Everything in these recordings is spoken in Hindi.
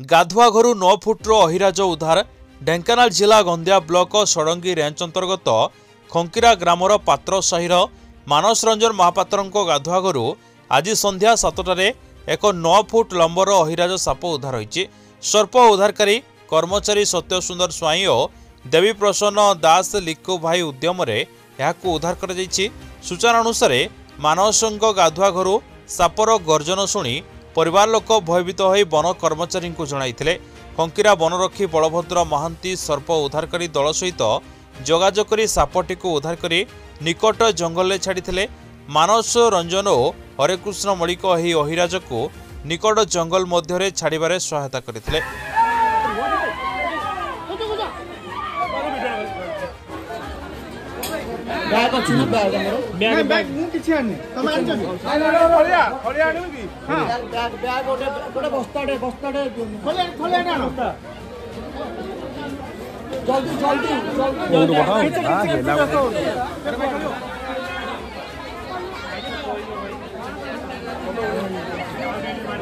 गाधुआ घर 9 फुट्र अहिराज उद्धार। ढेंकानाल जिला गंदिया ब्लॉक षडंगी रेंज अंतर्गत खंकीरा ग्रामर पात्र साहिर मानस रंजन महापात्र गाधुआ घर आज संध्या 7टारे एक 9 फुट लंबर अहिराज साप उद्धार होइछि। सर्प उद्धारकारी कर्मचारी सत्यसुंदर स्वाई और देवी प्रसन्न दास लिक्कू भाई उद्यम उद्धार कर सूचना अनुसार मानसंग गाधुआ घर सापर गर्जन शुणी परिवार लोक भयभीत हो वन कर्मचारी को जणाइथिले। खंकीरा वनरक्षी बलभद्र महांती सर्प उद्धारकारी दल सहित जोगाजोग करी सापटी को उद्धार करी निकट जंगल में छाड़िथिले। मानस रंजन और हरेकृष्ण मल्लिक एही अहिराज को निकट जंगल मध्य छाड़बारे सहायता करथिले। बैग अछि न बैग बैग मु किछि आनी तमे आन जबी हरिया हरिया आनी की हां बैग बैग ओटे बस्ताडे खोले खोले ना जल्दी जल्दी जल्दी हां गेला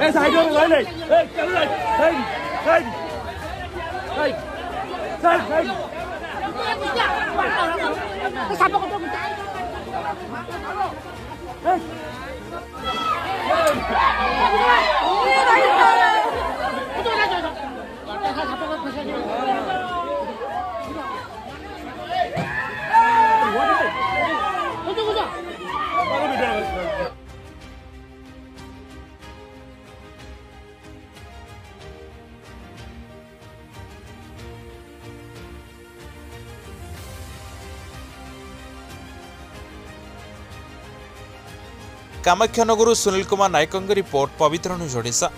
ए साइड में ले ए चल ले साइड साइड साइड साइड साप को कामाख्यानगर सुनील कुमार नायक रिपोर्ट पवित्र न्यूज ओडिशा।